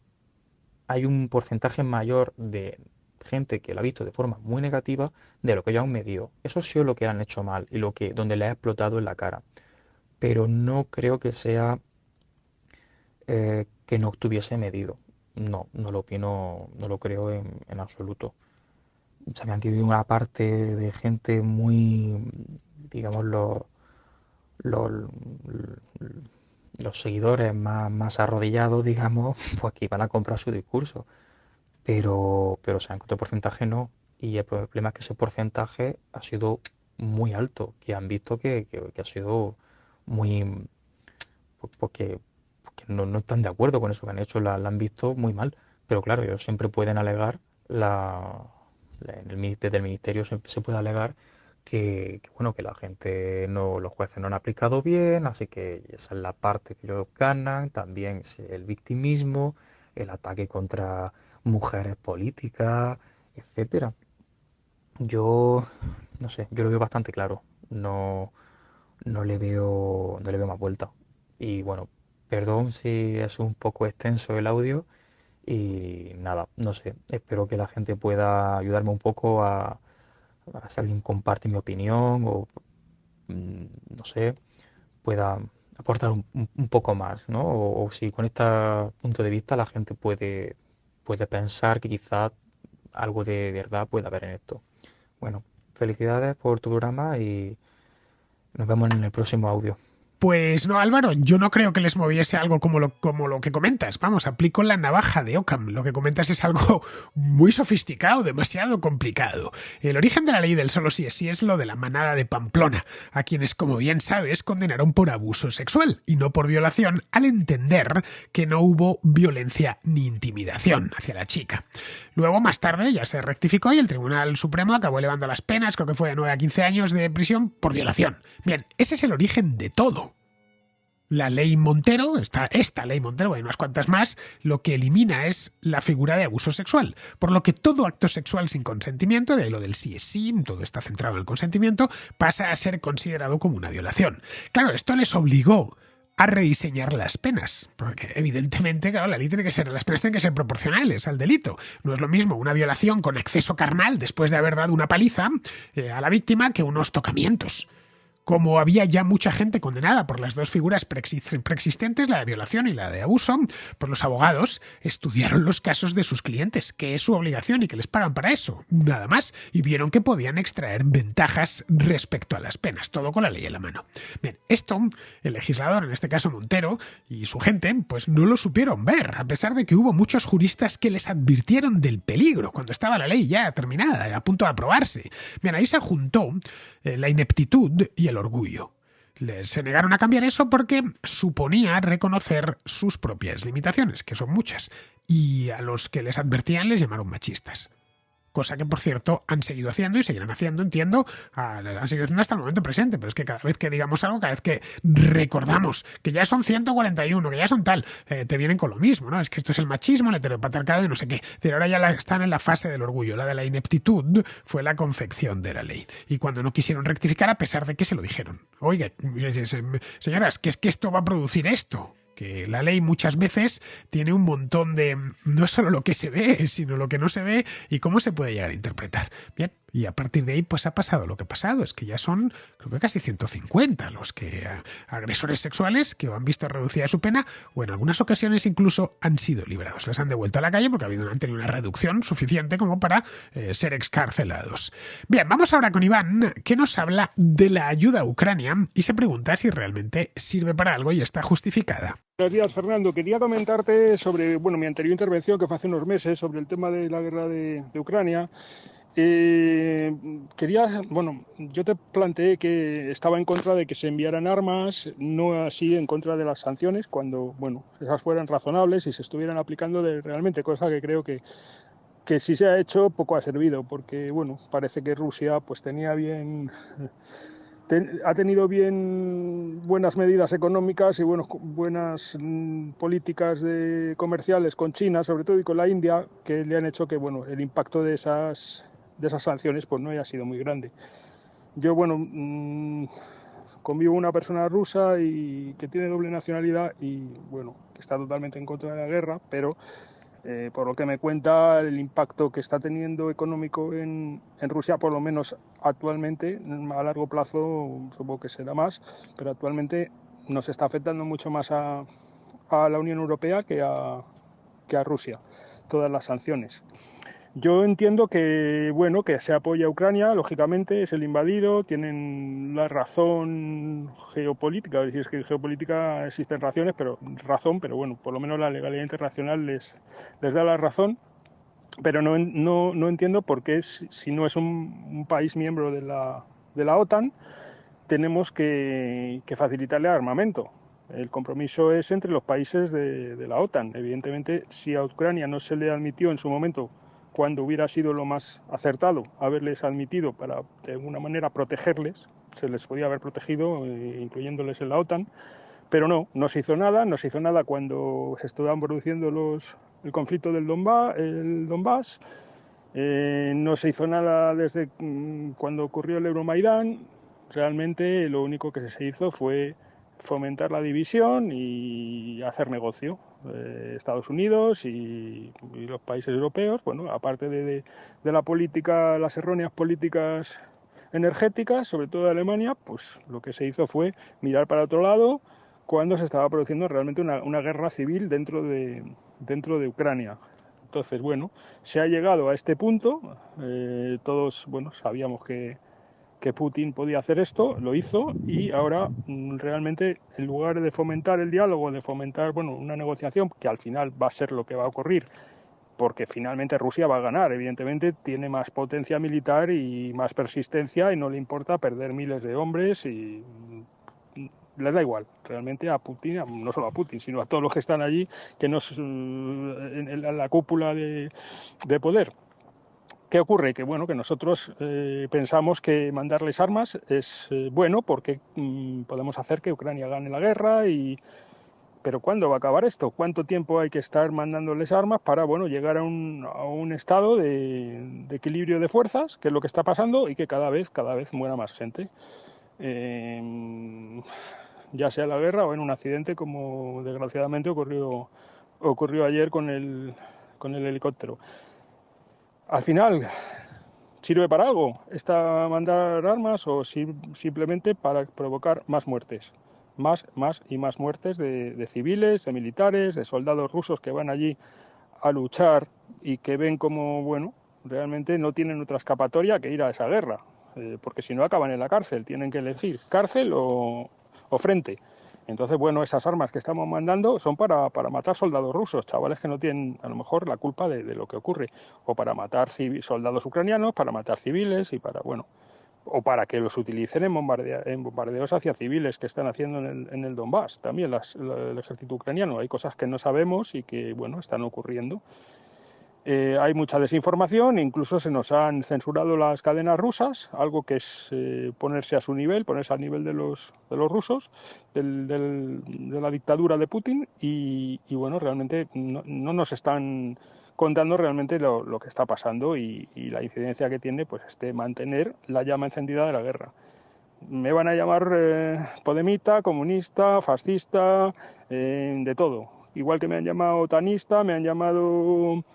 hay un porcentaje mayor de gente que la ha visto de forma muy negativa de lo que ellos han medido. Eso ha sido lo que han hecho mal y donde le ha explotado en la cara. Pero no creo que sea que no estuviese medido. No lo opino, no lo creo en absoluto. Sabían que había una parte de gente muy, digamos, los, los seguidores más arrodillados, digamos, pues que iban a comprar su discurso. Pero saben que otro porcentaje no. Y el problema es que ese porcentaje ha sido muy alto, que han visto que ha sido muy, porque, porque no están de acuerdo con eso que han hecho, la han visto muy mal. Pero claro, ellos siempre pueden alegar, desde el ministerio siempre se puede alegar bueno, que la gente, no, los jueces no han aplicado bien, así que esa es la parte que ellos ganan, también el victimismo, el ataque contra mujeres políticas, etcétera. Yo, no sé, yo lo veo bastante claro. No, no le veo más vuelta. Y bueno, perdón si es un poco extenso el audio y nada, no sé, espero que la gente pueda ayudarme un poco a si alguien comparte mi opinión o no sé, pueda aportar un poco más, ¿no? O si con este punto de vista la gente puede pensar que quizás algo de verdad puede haber en esto. Bueno, felicidades por tu programa y nos vemos en el próximo audio. Pues no, Álvaro, yo no creo que les moviese algo como lo que comentas. Vamos, aplico la navaja de Occam. Lo que comentas es algo muy sofisticado, demasiado complicado. El origen de la ley del solo sí es sí es lo de la manada de Pamplona, a quienes, como bien sabes, condenaron por abuso sexual y no por violación, al entender que no hubo violencia ni intimidación hacia la chica. Luego, más tarde, ya se rectificó y el Tribunal Supremo acabó elevando las penas, creo que fue de 9 a 15 años de prisión por violación. Bien, ese es el origen de todo. La ley Montero, esta ley Montero, hay unas cuantas más, lo que elimina es la figura de abuso sexual. Por lo que todo acto sexual sin consentimiento, de ahí lo del sí es sí, todo está centrado en el consentimiento, pasa a ser considerado como una violación. Claro, esto les obligó a rediseñar las penas, porque evidentemente, claro, la ley tiene que ser, las penas tienen que ser proporcionales al delito. No es lo mismo una violación con exceso carnal después de haber dado una paliza a la víctima que unos tocamientos. Como había ya mucha gente condenada por las dos figuras preexistentes, la de violación y la de abuso, pues los abogados estudiaron los casos de sus clientes, que es su obligación y que les pagan para eso, nada más, y vieron que podían extraer ventajas respecto a las penas, todo con la ley en la mano. Bien, esto, el legislador, en este caso Montero, y su gente, pues no lo supieron ver, a pesar de que hubo muchos juristas que les advirtieron del peligro cuando estaba la ley ya terminada, a punto de aprobarse. Bien, ahí se juntó la ineptitud y el orgullo. Se negaron a cambiar eso porque suponía reconocer sus propias limitaciones, que son muchas, y a los que les advertían les llamaron machistas. Cosa que, por cierto, han seguido haciendo y seguirán haciendo, entiendo, han seguido haciendo hasta el momento presente, pero es que cada vez que digamos algo, cada vez que recordamos que ya son 141, que ya son tal, te vienen con lo mismo, ¿no? Es que esto es el machismo, el heteropatriarcado y no sé qué. Pero ahora ya están en la fase del orgullo. La de la ineptitud fue la confección de la ley. Y cuando no quisieron rectificar, a pesar de que se lo dijeron. Oiga, señoras, que es que esto va a producir esto. Que la ley muchas veces tiene un montón de no solo lo que se ve, sino lo que no se ve y cómo se puede llegar a interpretar. Bien, y a partir de ahí pues ha pasado lo que ha pasado, es que ya son creo que casi 150 los que agresores sexuales que han visto reducida su pena o en algunas ocasiones incluso han sido liberados. Les han devuelto a la calle porque han tenido una reducción suficiente como para ser excarcelados. Bien, vamos ahora con Iván, que nos habla de la ayuda a Ucrania y se pregunta si realmente sirve para algo y está justificada. Buenos días, Fernando. Quería comentarte sobre mi anterior intervención que fue hace unos meses sobre el tema de la guerra de Ucrania. Yo te planteé que estaba en contra de que se enviaran armas, no así en contra de las sanciones, cuando esas fueran razonables y se estuvieran aplicando realmente, cosa que creo que si se ha hecho poco ha servido, porque parece que Rusia pues ha tenido buenas medidas económicas y buenas políticas comerciales con China, sobre todo, y con la India, que le han hecho que el impacto de esas sanciones pues no haya sido muy grande. Yo convivo una persona rusa y que tiene doble nacionalidad y que está totalmente en contra de la guerra, pero por lo que me cuenta, el impacto que está teniendo económico en Rusia, por lo menos actualmente, a largo plazo supongo que será más, pero actualmente nos está afectando mucho más a la Unión Europea que a Rusia, todas las sanciones. Yo entiendo que se apoya a Ucrania, lógicamente es el invadido, tienen la razón geopolítica, es decir, es que en geopolítica existen razones, pero por lo menos la legalidad internacional les da la razón, pero no entiendo por qué, si no es un país miembro de la OTAN, tenemos que facilitarle armamento. El compromiso es entre los países de la OTAN. Evidentemente, si a Ucrania no se le admitió en su momento, cuando hubiera sido lo más acertado haberles admitido para de alguna manera protegerles, se les podía haber protegido incluyéndoles en la OTAN, pero no se hizo nada cuando se estaban produciendo el conflicto del Donbass, no se hizo nada desde cuando ocurrió el Euromaidán. Realmente lo único que se hizo fue fomentar la división y hacer negocio. Estados Unidos y los países europeos, aparte de la política, las erróneas políticas energéticas, sobre todo de Alemania, pues lo que se hizo fue mirar para otro lado cuando se estaba produciendo realmente una guerra civil dentro de Ucrania. Entonces, se ha llegado a este punto, todos sabíamos que Putin podía hacer esto, lo hizo, y ahora realmente en lugar de fomentar el diálogo, de fomentar una negociación, que al final va a ser lo que va a ocurrir, porque finalmente Rusia va a ganar, evidentemente tiene más potencia militar y más persistencia y no le importa perder miles de hombres y les da igual realmente a Putin, no solo a Putin, sino a todos los que están allí, que no es en la cúpula de poder. ¿Qué ocurre? Que que nosotros pensamos que mandarles armas es bueno porque podemos hacer que Ucrania gane la guerra, pero ¿cuándo va a acabar esto? ¿Cuánto tiempo hay que estar mandándoles armas para llegar a un estado de equilibrio de fuerzas, que es lo que está pasando, y que cada vez muera más gente? ya sea en la guerra o en un accidente, como desgraciadamente ocurrió ayer con el helicóptero. Al final, ¿sirve para algo esta mandar armas o simplemente para provocar más muertes? Más y más muertes de civiles, de militares, de soldados rusos que van allí a luchar y que ven como, bueno, realmente no tienen otra escapatoria que ir a esa guerra, porque si no acaban en la cárcel, tienen que elegir cárcel o frente. Entonces, bueno, esas armas que estamos mandando son para matar soldados rusos, chavales que no tienen a lo mejor la culpa de lo que ocurre, o para matar soldados ucranianos, para matar civiles y para, bueno, o para que los utilicen en bombardeos hacia civiles que están haciendo en el Donbass. También el ejército ucraniano. Hay cosas que no sabemos y que, bueno, están ocurriendo. Hay mucha desinformación, incluso se nos han censurado las cadenas rusas, algo que es ponerse al nivel de los rusos, de la dictadura de Putin, y bueno, realmente no nos están contando realmente lo que está pasando y la incidencia que tiene pues mantener la llama encendida de la guerra. Me van a llamar podemita, comunista, fascista, de todo. Igual que me han llamado otanista, me han llamado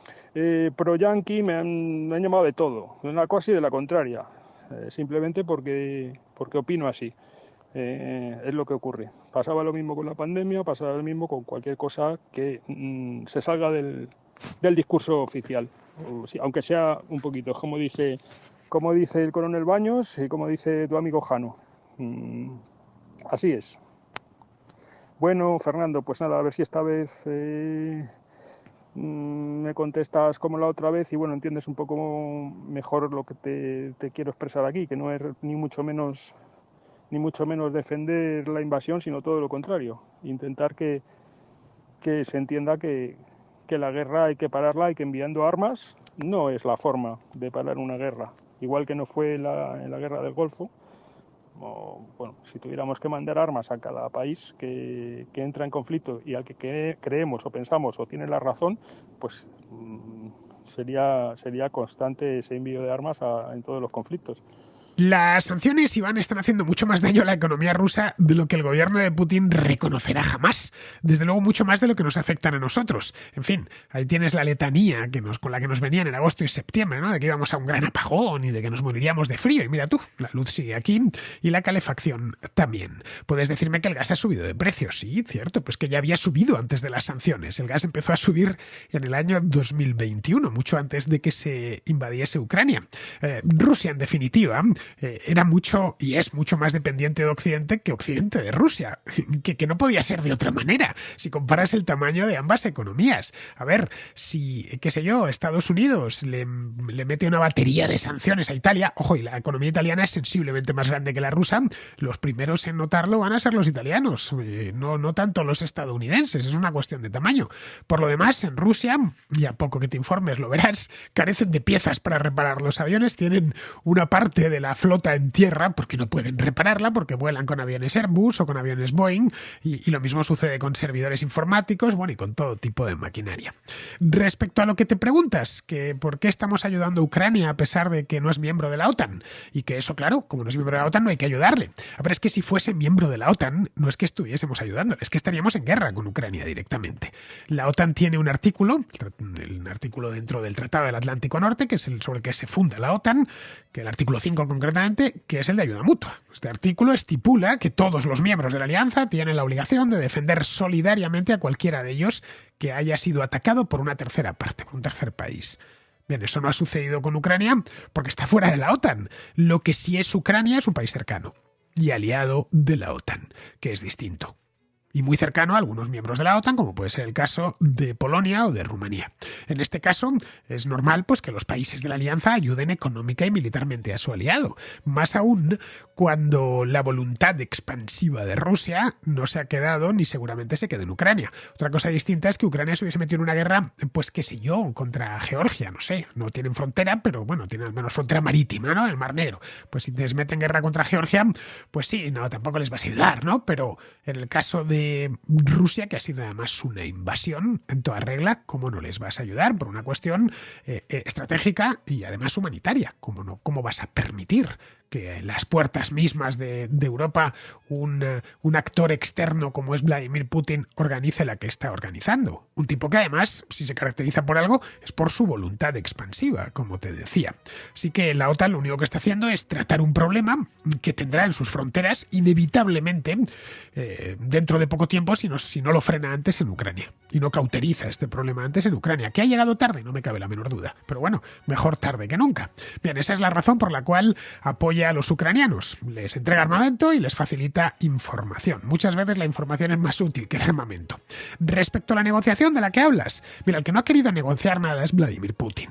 pro-yanqui, me han llamado de todo. De una cosa y de la contraria. Simplemente porque opino así. Es lo que ocurre. Pasaba lo mismo con la pandemia, pasaba lo mismo con cualquier cosa que se salga del discurso oficial. Aunque sea un poquito, como dice el coronel Baños y como dice tu amigo Jano. Así es. Bueno, Fernando, pues nada, a ver si esta vez me contestas como la otra vez y bueno, entiendes un poco mejor lo que te quiero expresar aquí, que no es ni mucho menos defender la invasión, sino todo lo contrario. Intentar que se entienda que la guerra hay que pararla y que enviando armas no es la forma de parar una guerra. Igual que no fue en la guerra del Golfo. Bueno, si tuviéramos que mandar armas a cada país que entra en conflicto y al que creemos o pensamos o tiene la razón, pues sería constante ese envío de armas en todos los conflictos. Las sanciones, Iván, están haciendo mucho más daño a la economía rusa de lo que el gobierno de Putin reconocerá jamás. Desde luego, mucho más de lo que nos afectan a nosotros. En fin, ahí tienes la letanía con la que nos venían en agosto y septiembre, ¿no? De que íbamos a un gran apagón y de que nos moriríamos de frío. Y mira tú, la luz sigue aquí y la calefacción también. Puedes decirme que el gas ha subido de precio. Sí, cierto, pues que ya había subido antes de las sanciones. El gas empezó a subir en el año 2021, mucho antes de que se invadiese Ucrania. Rusia, en definitiva, era mucho y es mucho más dependiente de Occidente que Occidente de Rusia, que no podía ser de otra manera si comparas el tamaño de ambas economías. A ver, si, qué sé yo, Estados Unidos le mete una batería de sanciones a Italia, ojo, y la economía italiana es sensiblemente más grande que la rusa, los primeros en notarlo van a ser los italianos, no tanto los estadounidenses, es una cuestión de tamaño. Por lo demás, en Rusia, y a poco que te informes lo verás, carecen de piezas para reparar los aviones, tienen una parte de la flota en tierra porque no pueden repararla, porque vuelan con aviones Airbus o con aviones Boeing, y lo mismo sucede con servidores informáticos, bueno, y con todo tipo de maquinaria. Respecto a lo que te preguntas, que por qué estamos ayudando a Ucrania a pesar de que no es miembro de la OTAN, y que eso, claro, como no es miembro de la OTAN no hay que ayudarle. A ver, es que si fuese miembro de la OTAN no es que estuviésemos ayudando, es que estaríamos en guerra con Ucrania directamente. La OTAN tiene un artículo, el artículo dentro del Tratado del Atlántico Norte, que es el sobre el que se funda la OTAN, que el artículo 5 concretamente, que es el de ayuda mutua. Este artículo estipula que todos los miembros de la alianza tienen la obligación de defender solidariamente a cualquiera de ellos que haya sido atacado por una tercera parte, por un tercer país. Bien, eso no ha sucedido con Ucrania porque está fuera de la OTAN. Lo que sí es Ucrania es un país cercano y aliado de la OTAN, que es distinto. Y muy cercano a algunos miembros de la OTAN, como puede ser el caso de Polonia o de Rumanía. En este caso, es normal pues, que los países de la alianza ayuden económica y militarmente a su aliado. Más aún cuando la voluntad expansiva de Rusia no se ha quedado ni seguramente se quede en Ucrania. Otra cosa distinta es que Ucrania se hubiese metido en una guerra, pues qué sé yo, contra Georgia, no sé. No tienen frontera, pero bueno, tienen al menos frontera marítima, ¿no? El Mar Negro. Pues si te meten en guerra contra Georgia, pues sí, no, tampoco les vas a ayudar, ¿no? Pero en el caso de Rusia, que ha sido además una invasión en toda regla, ¿cómo no les vas a ayudar? Por una cuestión estratégica y además humanitaria. ¿Cómo no? ¿Cómo vas a permitir que en las puertas mismas de Europa un actor externo como es Vladimir Putin organice la que está organizando. Un tipo que además, si se caracteriza por algo, es por su voluntad expansiva, como te decía. Así que la OTAN lo único que está haciendo es tratar un problema que tendrá en sus fronteras inevitablemente dentro de poco tiempo si no lo frena antes en Ucrania y no cauteriza este problema antes en Ucrania, que ha llegado tarde, no me cabe la menor duda, pero bueno, mejor tarde que nunca. Bien, esa es la razón por la cual apoya a los ucranianos, les entrega armamento y les facilita información. Muchas veces la información es más útil que el armamento. Respecto a la negociación de la que hablas, mira, el que no ha querido negociar nada es Vladimir Putin,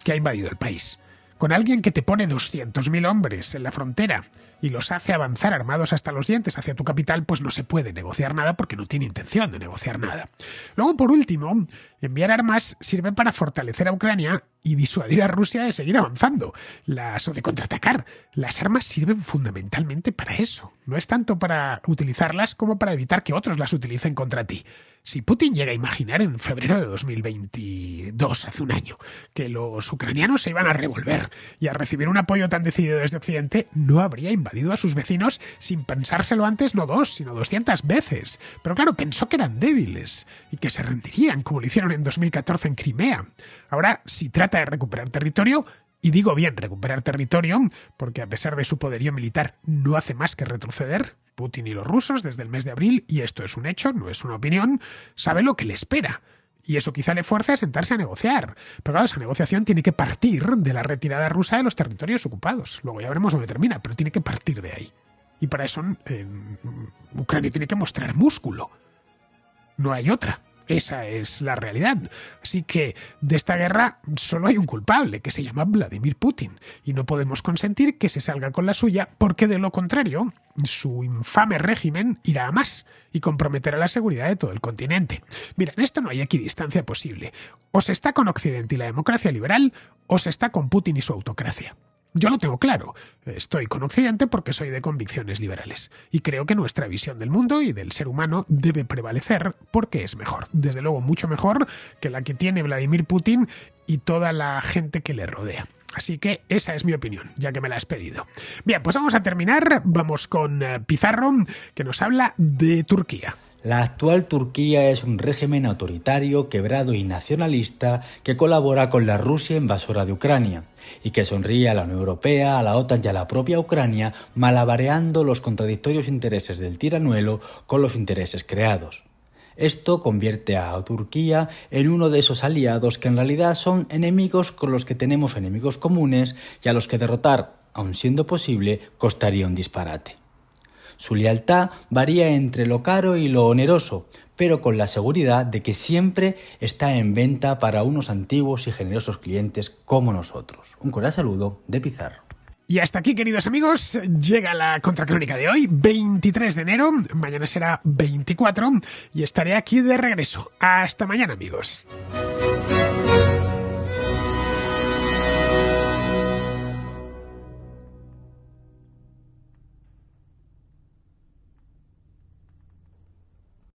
que ha invadido el país. Con alguien que te pone 200.000 hombres en la frontera y los hace avanzar armados hasta los dientes hacia tu capital, pues no se puede negociar nada porque no tiene intención de negociar nada. Luego, por último, enviar armas sirve para fortalecer a Ucrania y disuadir a Rusia de seguir avanzando, o de contraatacar. Las armas sirven fundamentalmente para eso. No es tanto para utilizarlas como para evitar que otros las utilicen contra ti. Si Putin llega a imaginar en febrero de 2022, hace un año, que los ucranianos se iban a revolver y a recibir un apoyo tan decidido desde Occidente, no habría invadido a sus vecinos sin pensárselo antes no 2, sino 200 veces. Pero claro, pensó que eran débiles y que se rendirían, como lo hicieron en 2014 en Crimea. Ahora, si trata de recuperar territorio, y digo bien recuperar territorio, porque a pesar de su poderío militar no hace más que retroceder, Putin y los rusos desde el mes de abril, y esto es un hecho, no es una opinión, sabe lo que le espera. Y eso quizá le fuerza a sentarse a negociar. Pero claro, esa negociación tiene que partir de la retirada rusa de los territorios ocupados. Luego ya veremos dónde termina, pero tiene que partir de ahí. Y para eso Ucrania tiene que mostrar músculo. No hay otra. Esa es la realidad. Así que de esta guerra solo hay un culpable, que se llama Vladimir Putin. Y no podemos consentir que se salga con la suya, porque de lo contrario, su infame régimen irá a más y comprometerá la seguridad de todo el continente. Mira, en esto no hay equidistancia posible. O se está con Occidente y la democracia liberal, o se está con Putin y su autocracia. Yo lo tengo claro. Estoy con Occidente porque soy de convicciones liberales. Y creo que nuestra visión del mundo y del ser humano debe prevalecer porque es mejor. Desde luego, mucho mejor que la que tiene Vladimir Putin y toda la gente que le rodea. Así que esa es mi opinión, ya que me la has pedido. Bien, pues vamos a terminar. Vamos con Pizarro, que nos habla de Turquía. La actual Turquía es un régimen autoritario, quebrado y nacionalista que colabora con la Rusia invasora de Ucrania y que sonríe a la Unión Europea, a la OTAN y a la propia Ucrania, malabareando los contradictorios intereses del tiranuelo con los intereses creados. Esto convierte a Turquía en uno de esos aliados que en realidad son enemigos con los que tenemos enemigos comunes y a los que derrotar, aun siendo posible, costaría un disparate. Su lealtad varía entre lo caro y lo oneroso, pero con la seguridad de que siempre está en venta para unos antiguos y generosos clientes como nosotros. Un cordial saludo de Pizarro. Y hasta aquí, queridos amigos, llega la contracrónica de hoy, 23 de enero, mañana será 24, y estaré aquí de regreso. Hasta mañana, amigos.